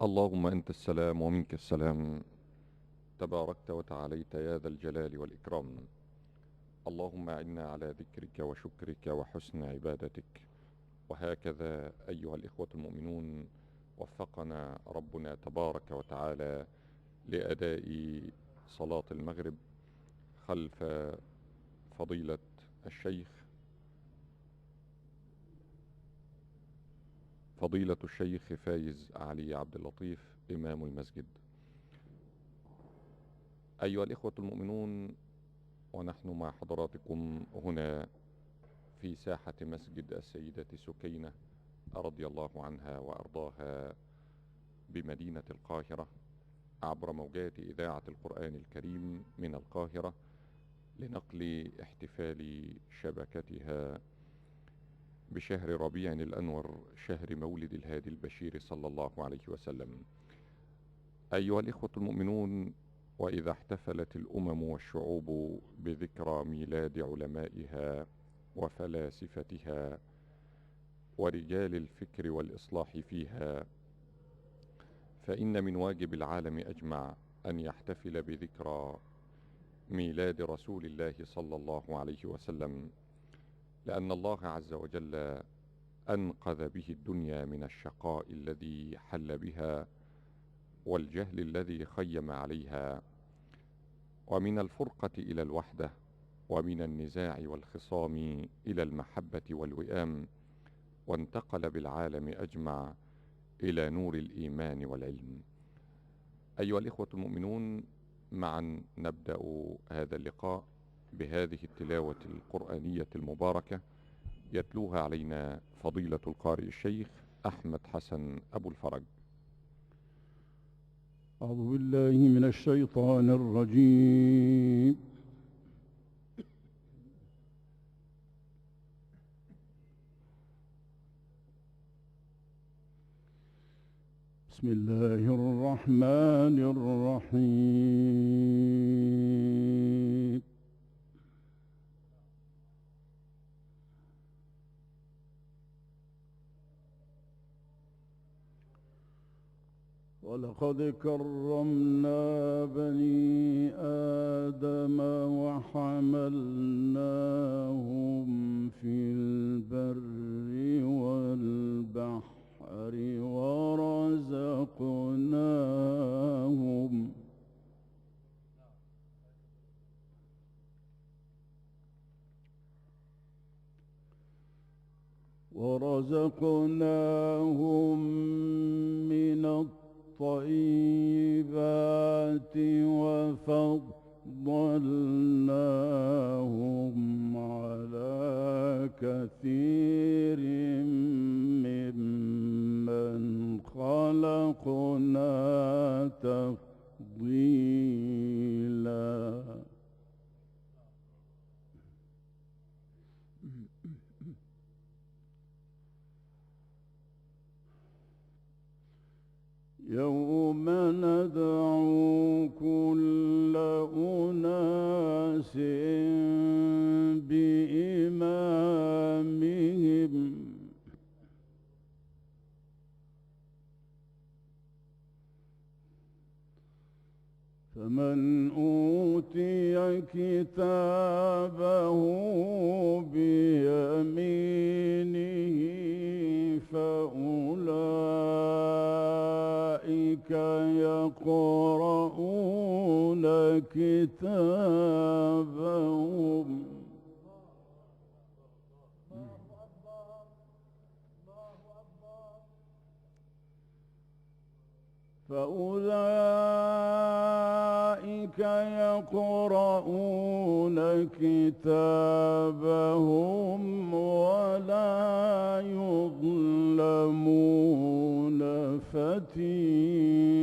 اللهم أنت السلام ومنك السلام، تباركت وتعاليت يا ذا الجلال والإكرام. اللهم أعنا على ذكرك وشكرك وحسن عبادتك. وهكذا أيها الإخوة المؤمنون، وفقنا ربنا تبارك وتعالى لأداء صلاة المغرب خلف فضيلة الشيخ فايز علي عبد اللطيف إمام المسجد. أيها الإخوة المؤمنون، ونحن مع حضراتكم هنا في ساحة مسجد السيدة سكينة رضي الله عنها وأرضاها بمدينة القاهرة، عبر موجات إذاعة القرآن الكريم من القاهرة، لنقل احتفال شبكتها بشهر ربيع الأنور، شهر مولد الهادي البشير صلى الله عليه وسلم. أيها الإخوة المؤمنون، وإذا احتفلت الأمم والشعوب بذكرى ميلاد علمائها وفلاسفتها ورجال الفكر والإصلاح فيها، فإن من واجب العالم أجمع أن يحتفل بذكرى ميلاد رسول الله صلى الله عليه وسلم، لأن الله عز وجل أنقذ به الدنيا من الشقاء الذي حل بها والجهل الذي خيم عليها، ومن الفرقة إلى الوحدة، ومن النزاع والخصام إلى المحبة والوئام، وانتقل بالعالم أجمع إلى نور الإيمان والعلم. أيها الإخوة المؤمنون، معا نبدأ هذا اللقاء بهذه التلاوة القرآنية المباركة يتلوها علينا فضيلة القارئ الشيخ أحمد حسن أبو الفرج. أعوذ بالله من الشيطان الرجيم. بسم الله الرحمن الرحيم. ولقد كرمنا بني آدم وحملناهم في البر والبحر ورزقناهم من الطيبات وفضلناهم على كثير ممن خلقنا تفضيلا. يوم ندعو كل أناس بإمامهم فمن أوتي كتابه بيمينه فأولئك يقرؤون كتابهم ولا يظلمون فتيلا.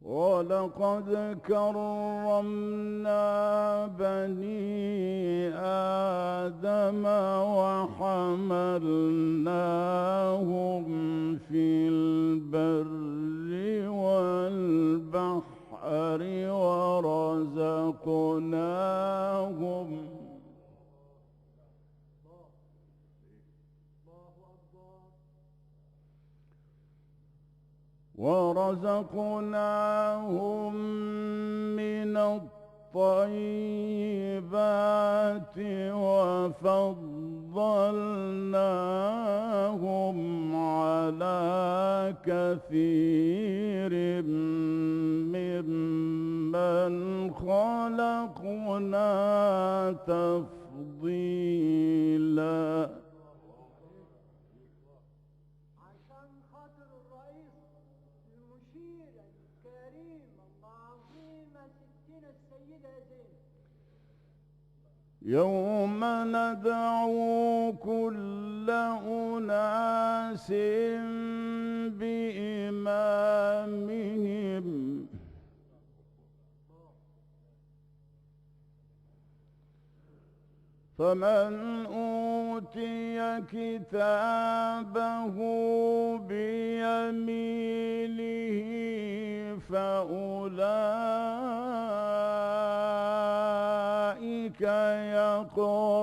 ولقد كرمنا بني آدم وحملناهم في البر والبحر ورزقناهم ورزقناهم من الطيبات وفضلناهم على كثير ممن خلقنا تفضيلا. عشان خاطر الرئيس المشير الكريم العظيمة ستنا السيدة زينب، يوم ندعو كل أناس بإمامهم فمن أوتي كتابه بيمينه فأولئك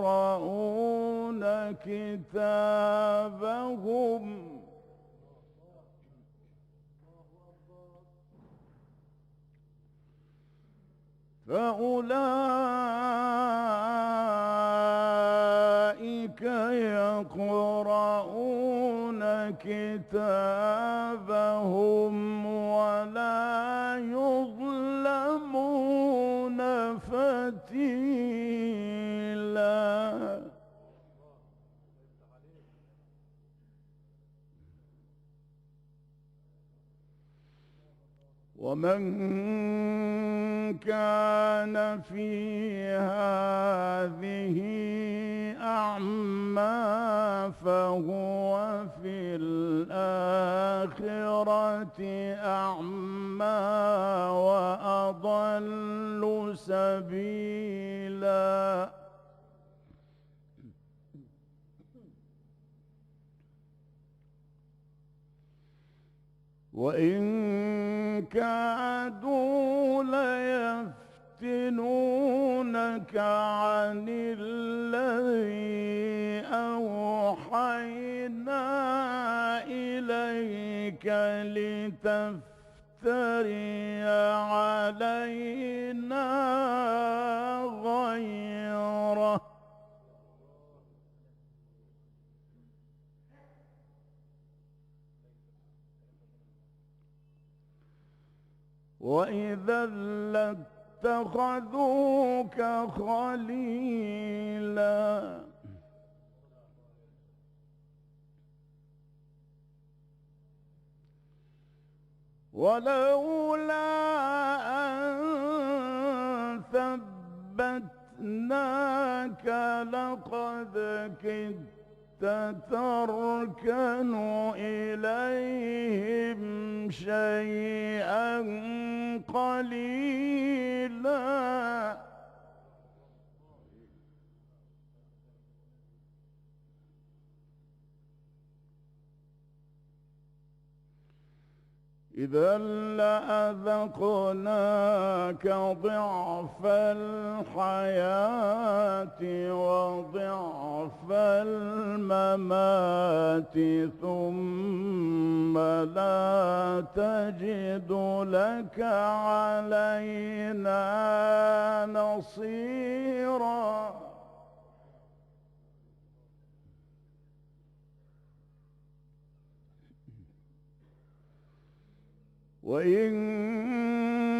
يقرؤون كتابهم يقرؤون كتابهم ولا يظلمون فتيلا. ومن كان في هذه أعمى فهو في الآخرة أعمى وأضل سبيلا. وإن كادوا ليفتنونك عن الذي أوحينا إليك لتفتري علينا غيره وإذا لاتخذوك خليلا. ولولا أن ثبتناك لقد كدت تركن إليهم شيئا قليلا. إذا لأذقناك ضعف الحياة وضعف الممات ثم لا تجد لك علينا نصيرا. وإن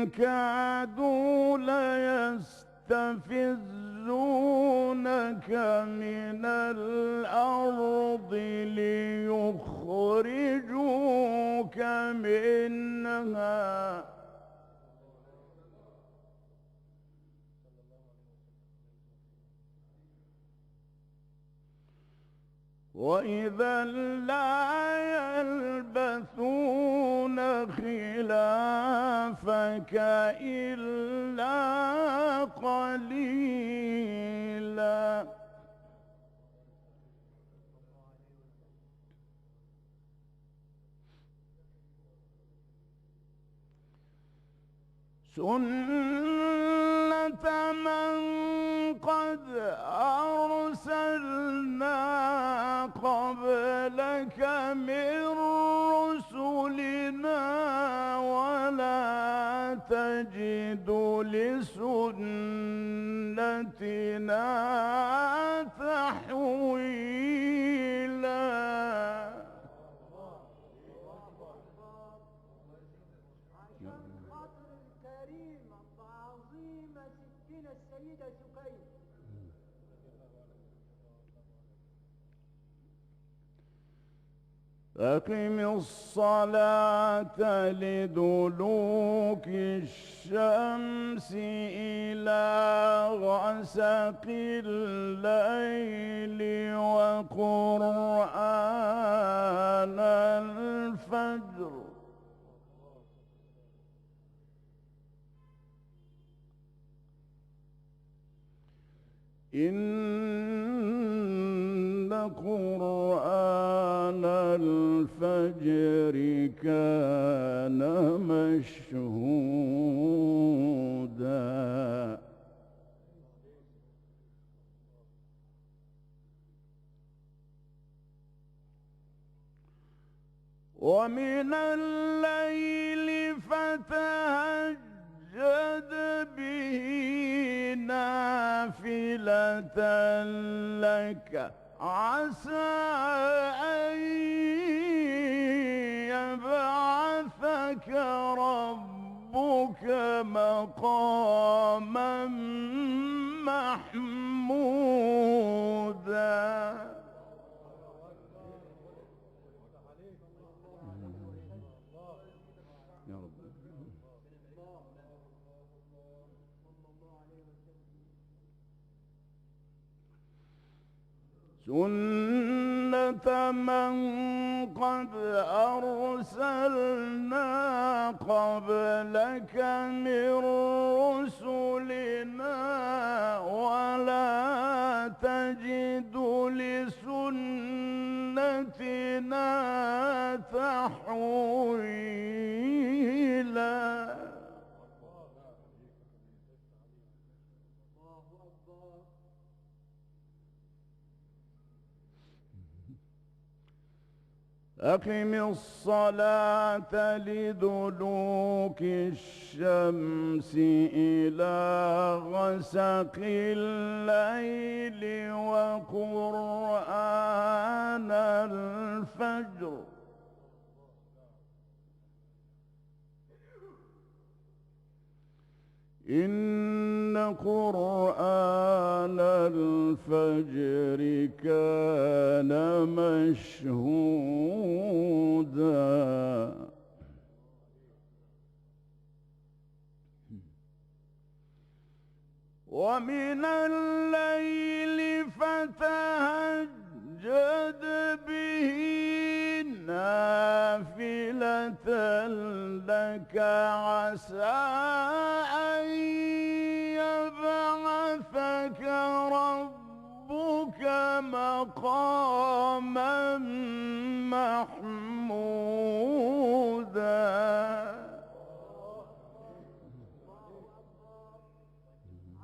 كادوا ليستفزونك من الأرض ليخرجوك منها وإذا لا يلبثون خلافك إلا قليلا. سنة من قد أرسلنا قبلك من رسلنا تجد لسنتنا تحويلا. عشان خاطر الكريمة العظيمة ستنا السيدة سكينة. أقم الصلاة لدلوك الشمس إلى غسق الليل وقرآن الفجر إن قرآن الفجر كان مشهودا. ومن الليل فتهجد به نافلة لك عسى أن يبعثك ربك مقاما محمودا. يا رب. سنة من قد أرسلنا قبلك من رسلنا ولا تجد لسنتنا تحويلا. أقم الصلاة لدلوك الشمس إلى غسق الليل وقرآن الفجر إن قرآن الفجر كان مشهودا. ومن الليل فتهجد به نافلة لك عسى أن يبعثك ربك مقاما محمودا.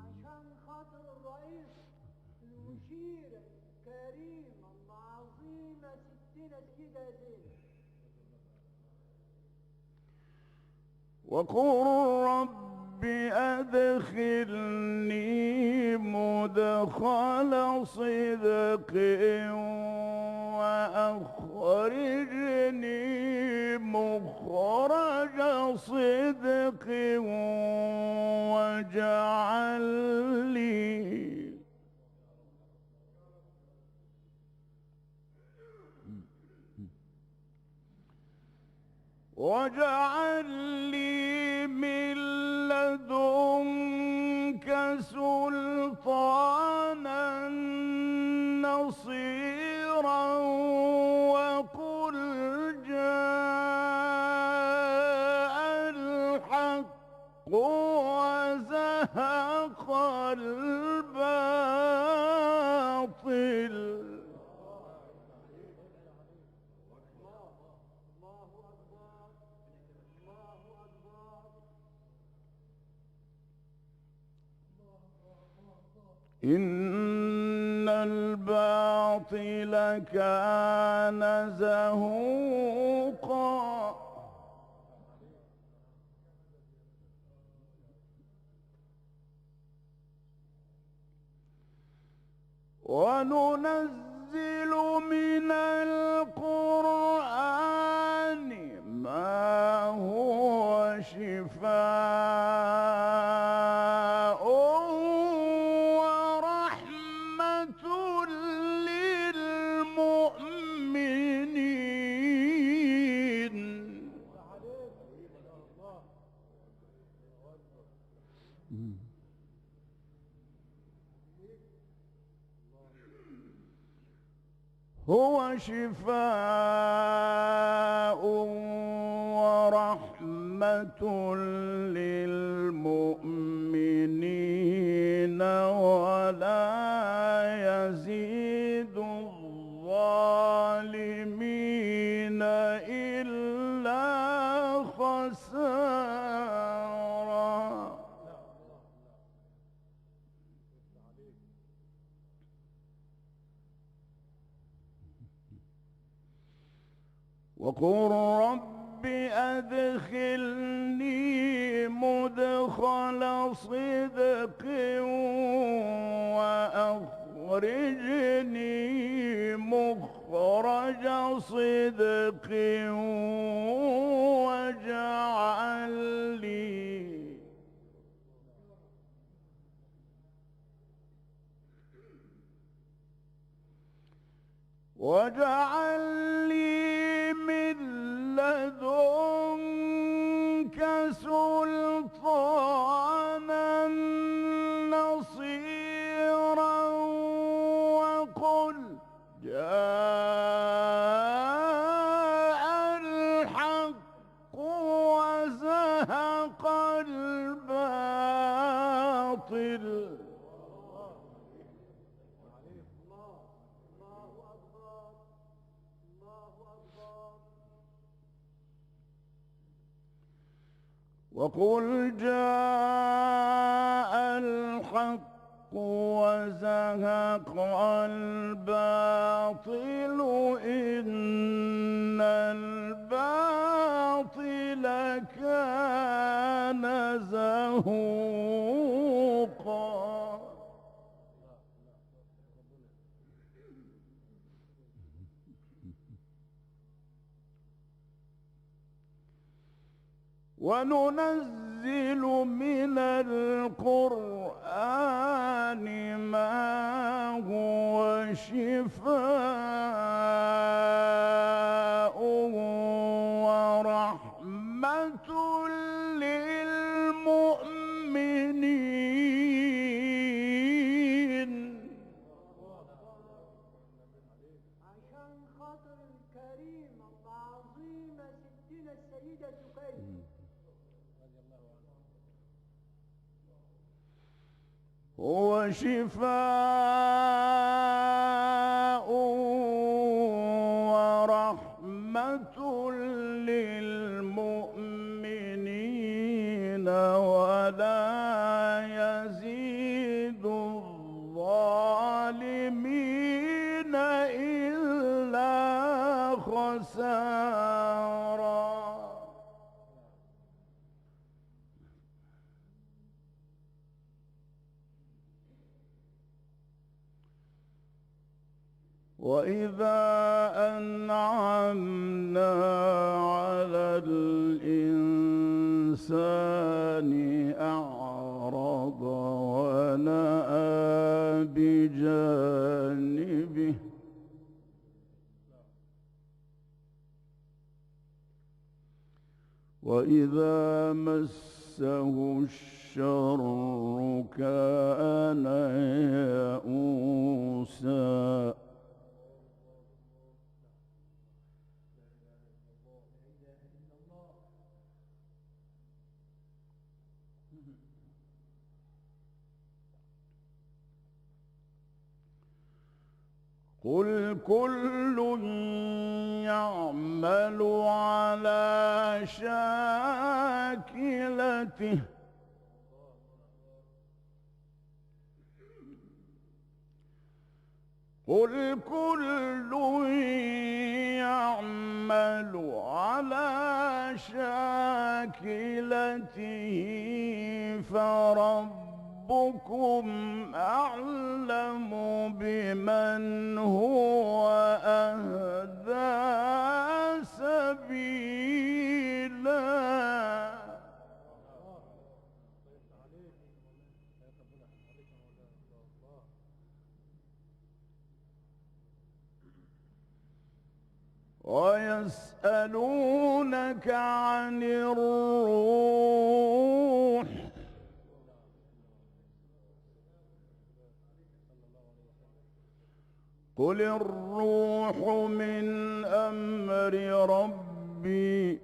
عشان خاطر الرئيس المشير الكريم العظيمة ستنا السيدة زينب. وقل رب أدخلني مدخل صدق وأخرجني مخرج صدق واجعل لي من لدنك سلطانا نصيرا وقل جاء الحق وزهق الباطل. إن الباطل كان زهوقا. وننزل من القرآن ما هو شفاء ورحمة للمؤمنين. هو شفاء ورحمة للمؤمنين ولا يزيد الظالمين إلا خسارا. وقل رب أدخلني مدخل صدق وأخرجني مخرج صدق واجعل لي من لدنك سلطانا نصيرا. وقل جاء الحق وزهق الباطل. وقل جاء الحق وزهق الباطل إن الباطل كان زهوقا. وننزل من القرآن ما هو شفاء ورحمة للمؤمنين. عشان خاطر الكريمة العظيمة ستنا السيدة سكينة هو شفاء ورحمة للمؤمنين ولا يزيد الظالمين إلا خسارا. وإذا أنعمنا على الإنسان أعرض ونأى بجانبه وإذا مسه الشر كان يئوسا. قل كل يعمل على شاكلته قل كل يعمل على شاكلته فربكم أعلم بمن من هو أهدى سبيلا ويسألونك عن الروح قل الروح من أمر ربي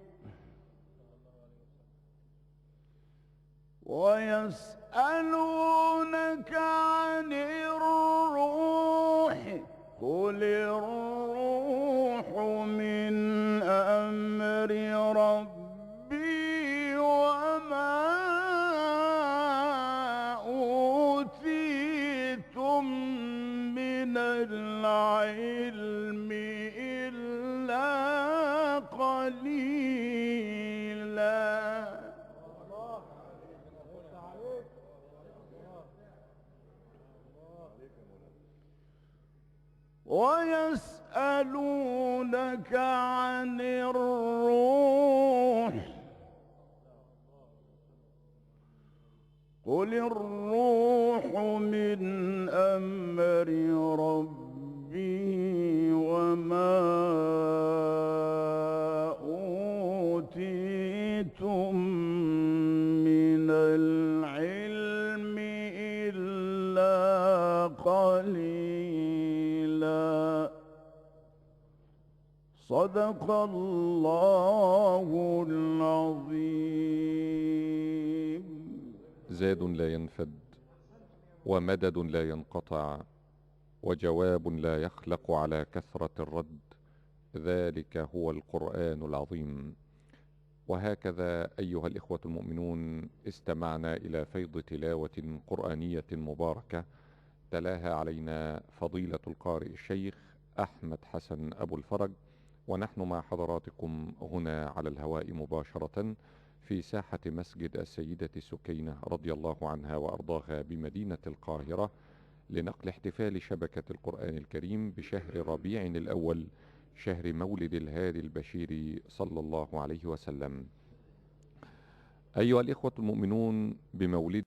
ويسألونك عن الروح قل الروح من أمر ربي وما أوتيتم من العلم إلا قليلا ويسألونك عن الروح قل الروح من أمر ربي وما أوتيتم من العلم إلا قليلا صدق الله العظيم. زاد لا ينفد ومدد لا ينقطع وجواب لا يخلق على كثرة الرد، ذلك هو القرآن العظيم. وهكذا أيها الإخوة المؤمنون استمعنا إلى فيض تلاوة قرآنية مباركة تلاها علينا فضيلة القارئ الشيخ أحمد حسن أبو الفرج، ونحن مع حضراتكم هنا على الهواء مباشرة في ساحة مسجد السيدة سكينة رضي الله عنها وأرضاها بمدينة القاهرة لنقل احتفال شبكة القرآن الكريم بشهر ربيع الأول، شهر مولد الهادي البشير صلى الله عليه وسلم. أيها الإخوة المؤمنون، بمولد